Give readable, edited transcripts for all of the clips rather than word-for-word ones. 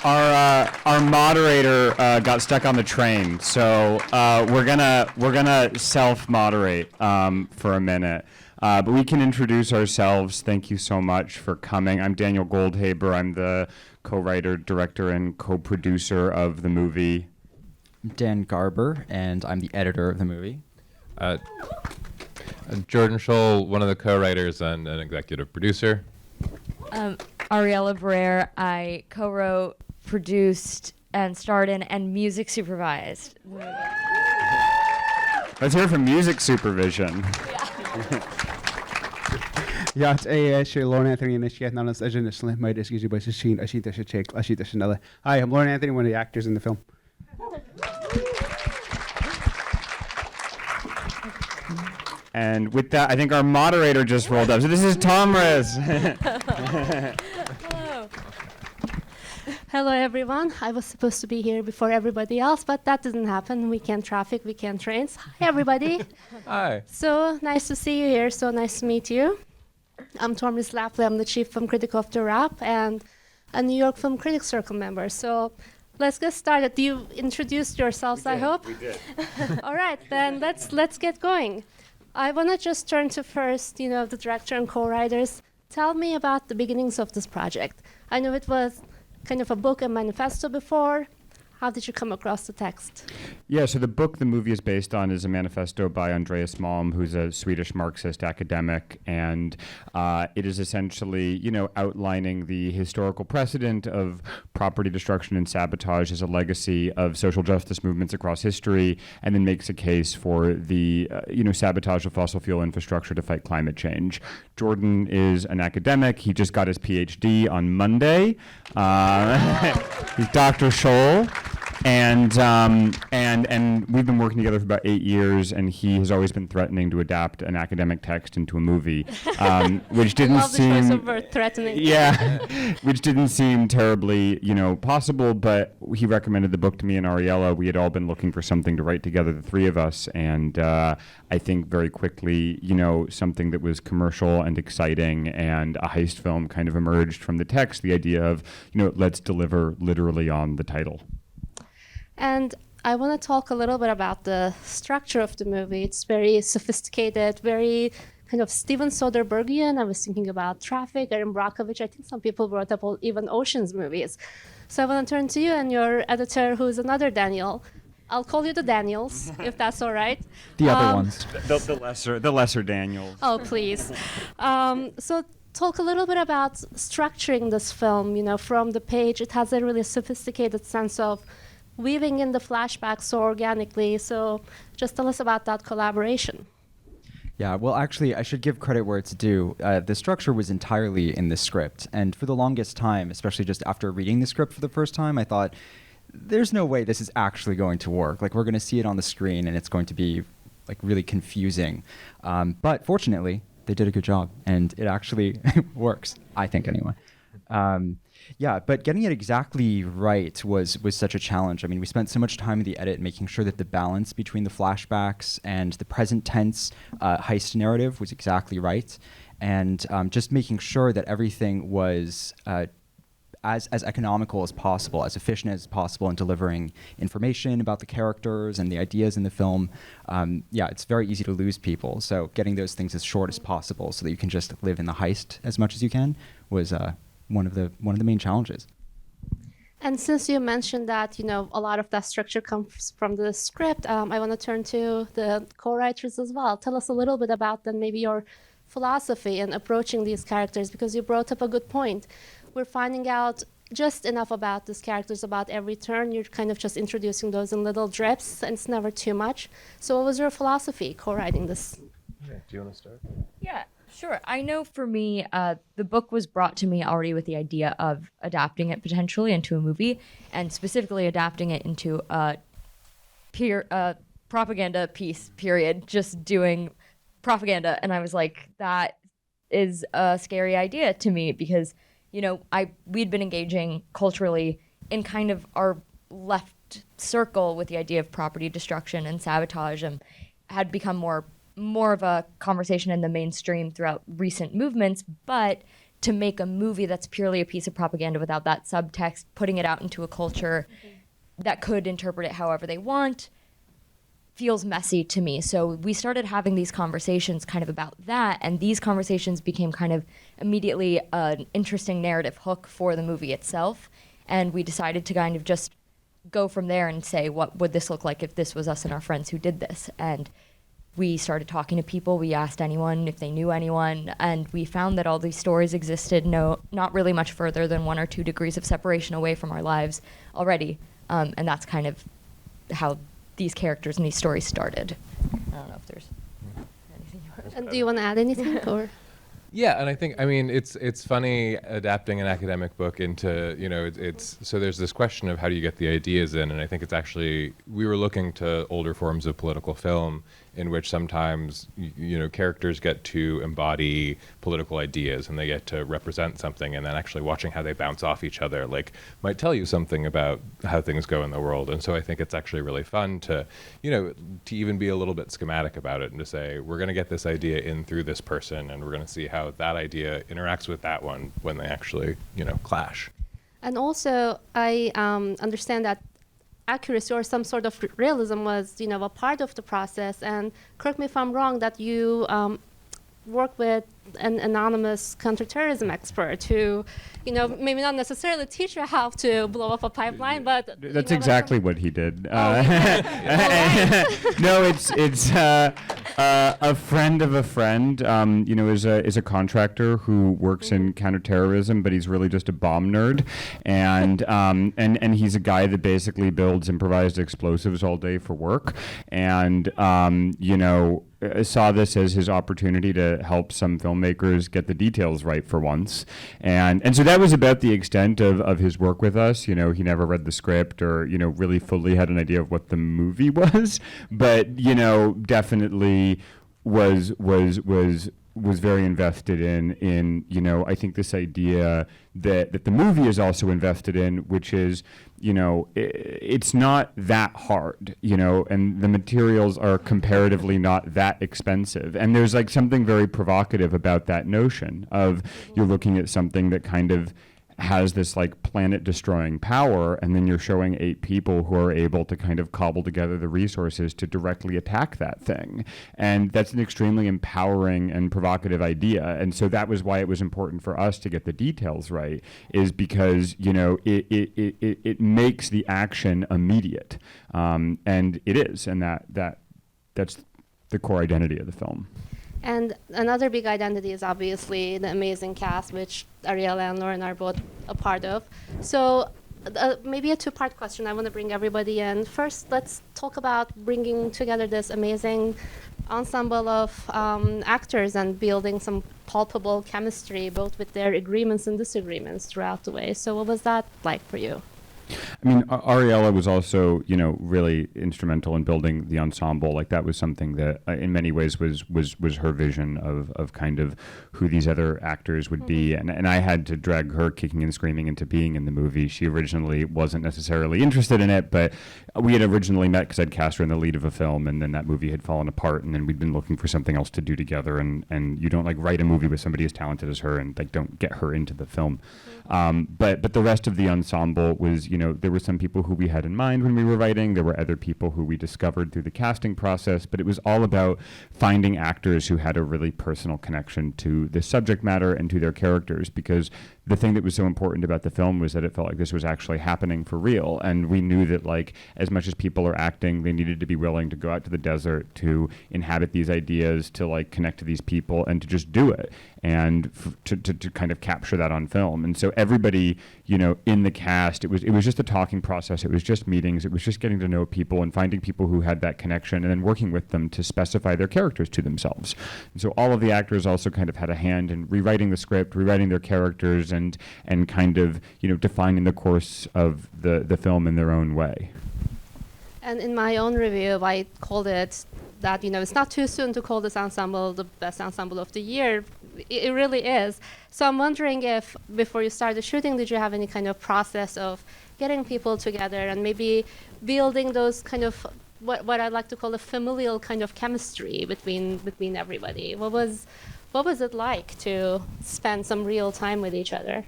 Our moderator got stuck on the train, so we're gonna self-moderate for a minute. But we can introduce ourselves. Thank you so much for coming. I'm Daniel Goldhaber. I'm the co-writer, director, and co-producer of the movie. I'm Dan Garber, and I'm the editor of the movie. Jordan Sjol, one of the co-writers and an executive producer. Ariela, I co-wrote, produced, and starred in, and music supervised. Let's hear from music supervision. Ja, Sjol, Loren Anthony, and Hi, I'm Loren Anthony, one of the actors in the film. And with that, I think our moderator just rolled up. So this is Tomris. Hello. Hello, everyone. I was supposed to be here before everybody else, but that didn't happen. Weekend traffic, weekend trains. Hi, everybody. Hi. So nice to see you here. So nice to meet you. I'm Tomris Lapley. I'm the chief film critic of The Wrap and a New York Film Critics Circle member. So let's get started. You introduced yourselves, I hope? We did. All right, then let's get going. I want to just turn to first, the director and co-writers. Tell me about the beginnings of this project. I know it was kind of a book and manifesto before. How did you come across the text? Yeah, so the book the movie is based on is a manifesto by Andreas Malm, who's a Swedish Marxist academic, and it is essentially, outlining the historical precedent of property destruction and sabotage as a legacy of social justice movements across history, and then makes a case for the, sabotage of fossil fuel infrastructure to fight climate change. Jordan is an academic. He just got his PhD on Monday. He's Dr. Sjol. And we've been working together for about 8 years, and he has always been threatening to adapt an academic text into a movie, which didn't seem threatening. Yeah, which didn't seem terribly possible. But he recommended the book to me and Ariela. We had all been looking for something to write together, the three of us, and I think very quickly, something that was commercial and exciting and a heist film kind of emerged from the text. The idea of let's deliver literally on the title. And I want to talk a little bit about the structure of the movie. It's very sophisticated, very kind of Steven Soderberghian. I was thinking about Traffic, Erin Brockovich. I think some people brought up even Ocean's movies. So I want to turn to you and your editor, who is another Daniel. I'll call you the Daniels, if that's all right. The other ones. The lesser Daniels. Oh, please. So talk a little bit about structuring this film. From the page, it has a really sophisticated sense of weaving in the flashbacks so organically. So just tell us about that collaboration. Yeah, well, actually, I should give credit where it's due. The structure was entirely in the script. And for the longest time, especially just after reading the script for the first time, I thought, there's no way this is actually going to work. Like, we're going to see it on the screen, and it's going to be, really confusing. But fortunately, they did a good job, and it actually works, I think, anyway. Yeah, but getting it exactly right was such a challenge. I mean, we spent so much time in the edit making sure that the balance between the flashbacks and the present tense heist narrative was exactly right, and just making sure that everything was as economical as possible, as efficient as possible in delivering information about the characters and the ideas in the film. Yeah, it's very easy to lose people, so getting those things as short as possible so that you can just live in the heist as much as you can was one of the main challenges. And since you mentioned that, a lot of that structure comes from the script, I want to turn to the co-writers as well. Tell us a little bit about then maybe your philosophy in approaching these characters, because you brought up a good point. We're finding out just enough about these characters about every turn. You're kind of just introducing those in little drips, and it's never too much. So what was your philosophy co-writing this? Yeah, do you want to start? Yeah, sure. I know for me, the book was brought to me already with the idea of adapting it potentially into a movie, and specifically adapting it into a propaganda piece, period, just doing propaganda. And I was like, that is a scary idea to me because, we'd been engaging culturally in kind of our left circle with the idea of property destruction and sabotage, and had become more of a conversation in the mainstream throughout recent movements. But to make a movie that's purely a piece of propaganda without that subtext, putting it out into a culture that could interpret it however they want, feels messy to me. So we started having these conversations kind of about that, and these conversations became kind of immediately an interesting narrative hook for the movie itself. And we decided to kind of just go from there and say, what would this look like if this was us and our friends who did this? And we started talking to people. We asked anyone if they knew anyone, and we found that all these stories existed not really much further than 1 or 2 degrees of separation away from our lives already. And that's kind of how these characters and these stories started. I don't know if there's anything you want to And do you want to add anything? Or? Yeah, and I think, I mean, it's funny adapting an academic book into, you know, it's so there's this question of how do you get the ideas in, and I think it's actually, we were looking to older forms of political film in which sometimes, you know, characters get to embody political ideas and they get to represent something, and then actually watching how they bounce off each other, like, might tell you something about how things go in the world. And so I think it's actually really fun to, you know, to even be a little bit schematic about it and to say, we're going to get this idea in through this person, and we're going to see how that idea interacts with that one when they actually, you know, clash. And also, I understand that accuracy or some sort of realism was, you know, a part of the process. And correct me if I'm wrong, that you work with an anonymous counterterrorism expert who, you know, maybe not necessarily teach you how to blow up a pipeline, but That's you know, exactly what he did. Oh, No, it's a friend of a friend. You know, is a contractor who works in counterterrorism, but he's really just a bomb nerd, and he's a guy that basically builds improvised explosives all day for work, and you know, saw this as his opportunity to help some filmmakers get the details right for once. And so that was about the extent of his work with us. You know, he never read the script or, you know, really fully had an idea of what the movie was, but, you know, definitely was very invested in, you know, I think this idea that the movie is also invested in, which is, you know, it's not that hard, you know, and the materials are comparatively not that expensive. And there's like something very provocative about that notion of you're looking at something that kind of has this like planet destroying power, and then you're showing 8 people who are able to kind of cobble together the resources to directly attack that thing. And that's an extremely empowering and provocative idea. And so that was why it was important for us to get the details right, is because, you know, it makes the action immediate. And it is, and that's the core identity of the film. And another big identity is obviously the amazing cast, which Ariela and Loren are both a part of. So maybe a 2-part question. I want to bring everybody in. First, let's talk about bringing together this amazing ensemble of actors and building some palpable chemistry, both with their agreements and disagreements throughout the way. So what was that like for you? I mean, Ariela was also, you know, really instrumental in building the ensemble. Like that was something that, in many ways, was her vision of kind of who these other actors would be. And I had to drag her kicking and screaming into being in the movie. She originally wasn't necessarily interested in it, but we had originally met because I'd cast her in the lead of a film, and then that movie had fallen apart, and then we'd been looking for something else to do together. And you don't like write a movie with somebody as talented as her and like don't get her into the film. But the rest of the ensemble was, you know, there were some people who we had in mind when we were writing. There were other people who we discovered through the casting process, but it was all about finding actors who had a really personal connection to the subject matter and to their characters, because the thing that was so important about the film was that it felt like this was actually happening for real. And we knew that, like, as much as people are acting, they needed to be willing to go out to the desert to inhabit these ideas, to like connect to these people and to just do it, and to kind of capture that on film. And so everybody, you know, in the cast, it was just a talking process. It was just meetings. It was just getting to know people and finding people who had that connection and then working with them to specify their characters to themselves. And so all of the actors also kind of had a hand in rewriting the script, rewriting their characters, and kind of, you know, defining the course of the film in their own way. And in my own review, I called it that, you know, it's not too soon to call this ensemble the best ensemble of the year. It really is. So I'm wondering if, before you started shooting, did you have any kind of process of getting people together and maybe building those kind of what I'd like to call a familial kind of chemistry between everybody? What What was it like to spend some real time with each other,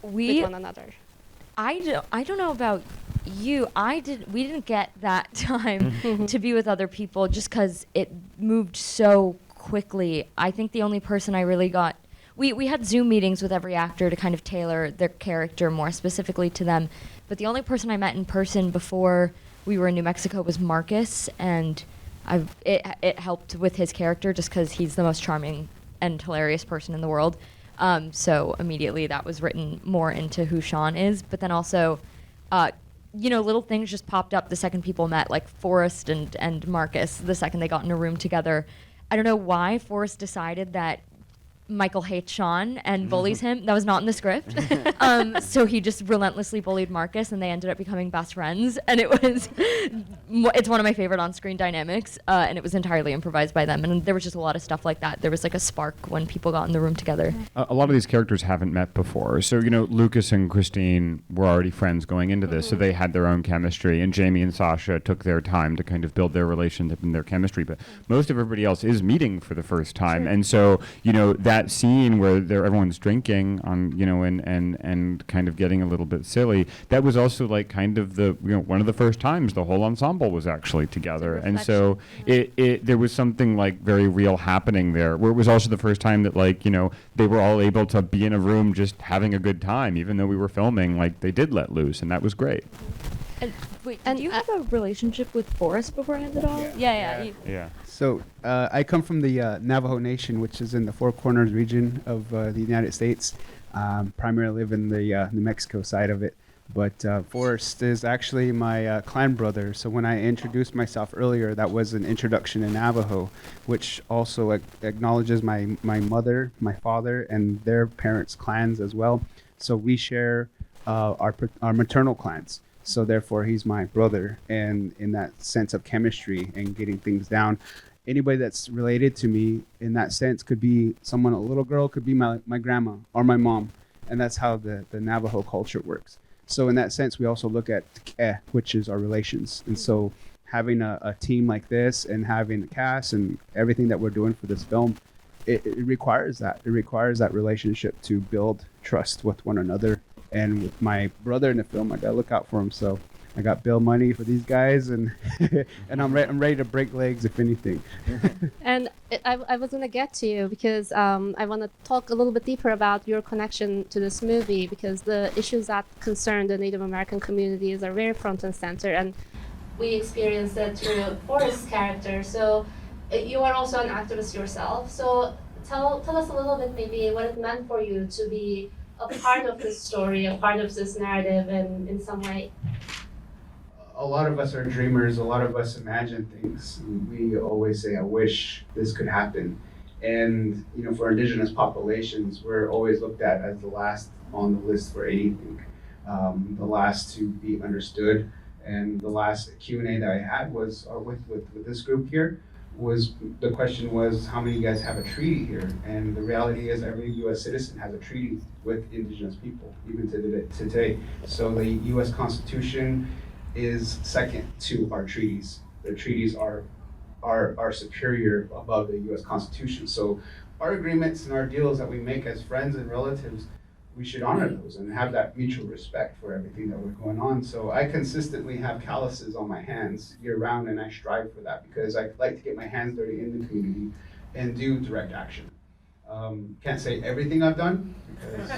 with one another? I don't know about you. We didn't get that time to be with other people just because it moved so quickly. I think the only person I really got, we had Zoom meetings with every actor to kind of tailor their character more specifically to them. But the only person I met in person before we were in New Mexico was Marcus, and it helped with his character just because he's the most charming and hilarious person in the world. So immediately that was written more into who Sean is. But then also, little things just popped up the second people met, like Forrest and Marcus, the second they got in a room together. I don't know why Forrest decided that Michael hates Sean and bullies him. That was not in the script. So he just relentlessly bullied Marcus, and they ended up becoming best friends. And it's one of my favorite on-screen dynamics, and it was entirely improvised by them. And there was just a lot of stuff like that. There was like a spark when people got in the room together. A lot of these characters haven't met before. So, Lucas and Christine were already friends going into this, so they had their own chemistry. And Jamie and Sasha took their time to kind of build their relationship and their chemistry. But most of everybody else is meeting for the first time. Sure. And so, that scene where everyone's drinking on, and kind of getting a little bit silly, that was also like kind of the, one of the first times the whole ensemble was actually together. And so there was something like very real happening there, where it was also the first time that they were all able to be in a room just having a good time, even though we were filming, they did let loose, and that was great. And wait, did you have a relationship with Forrest beforehand at all? Yeah. So I come from the Navajo Nation, which is in the Four Corners region of the United States. Primarily live in the New Mexico side of it. But Forrest is actually my clan brother. So when I introduced myself earlier, that was an introduction in Navajo, which also acknowledges my mother, my father, and their parents' clans as well. So we share our maternal clans. So therefore, he's my brother, and in that sense of chemistry and getting things down, anybody that's related to me in that sense could be someone, a little girl, could be my grandma or my mom, and that's how the Navajo culture works. So in that sense, we also look at T'Keh, which is our relations, and so having a team like this and having a cast and everything that we're doing for this film, it requires that. It requires that relationship to build trust with one another. And with my brother in the film, I gotta look out for him. So I got bill money for these guys, and and I'm ready to break legs if anything. And I was gonna get to you because I want to talk a little bit deeper about your connection to this movie, because the issues that concern the Native American communities are very front and center, and we experienced it through Forrest's character. So you are also an activist yourself. So tell us a little bit maybe what it meant for you to be a part of this story, a part of this narrative, and in some way. A lot of us are dreamers. A lot of us imagine things. We always say, I wish this could happen. And, for indigenous populations, we're always looked at as the last on the list for anything, the last to be understood. And the last Q&A that I had was with this group here. The question was, how many of you guys have a treaty here? And the reality is every U.S. citizen has a treaty with indigenous people, even to today. So the U.S. Constitution is second to our treaties. The treaties are superior above the U.S. Constitution. So our agreements and our deals that we make as friends and relatives, we should honor those and have that mutual respect for everything that we're going on. So I consistently have calluses on my hands year round, and I strive for that because I like to get my hands dirty in the community and do direct action. Can't say everything I've done, because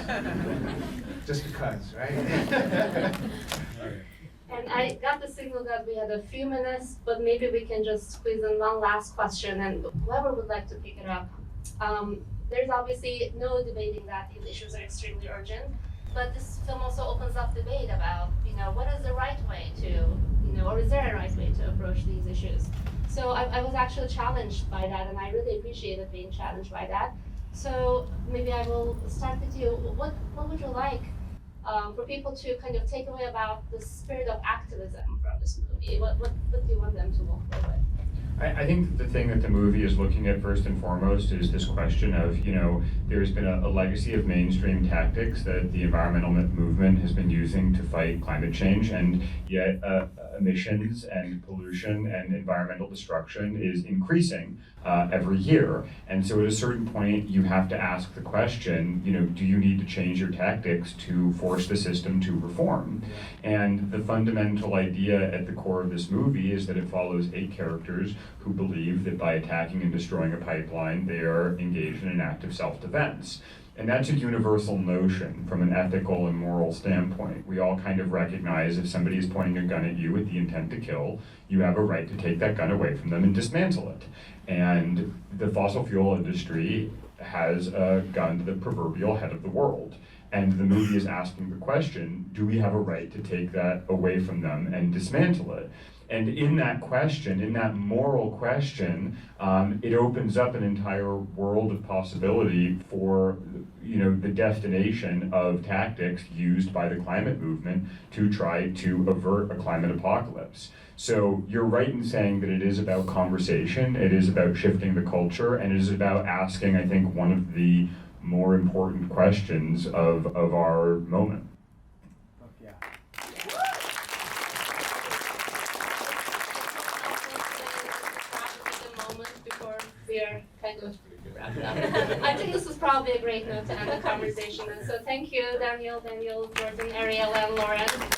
just because, right? And I got the signal that we had a few minutes, but maybe we can just squeeze in one last question, and whoever would like to pick it up. There's obviously no debating that these issues are extremely urgent, but this film also opens up debate about, what is the right way to, or is there a right way to approach these issues? So I was actually challenged by that, and I really appreciated being challenged by that. So maybe I will start with you. What would you like for people to kind of take away about the spirit of activism from this movie? What do you want them to walk away with? I think that the thing that the movie is looking at first and foremost is this question of, there's been a legacy of mainstream tactics that the environmental movement has been using to fight climate change, and yet emissions and pollution and environmental destruction is increasing every year. And so at a certain point, you have to ask the question, do you need to change your tactics to force the system to reform? And the fundamental idea at the core of this movie is that it follows 8 characters who believe that by attacking and destroying a pipeline, they are engaged in an act of self-defense. And that's a universal notion from an ethical and moral standpoint. We all kind of recognize if somebody is pointing a gun at you with the intent to kill, you have a right to take that gun away from them and dismantle it. And the fossil fuel industry has a gun to the proverbial head of the world. And the movie is asking the question, do we have a right to take that away from them and dismantle it? And in that question, in that moral question, it opens up an entire world of possibility for the destination of tactics used by the climate movement to try to avert a climate apocalypse. So you're right in saying that it is about conversation, it is about shifting the culture, and it is about asking, I think, one of the more important questions of our moment. We are kind of wrapped up. I think this is probably a great note to end the conversation. And so thank you, Daniel, Jordan, Ariela, and Loren.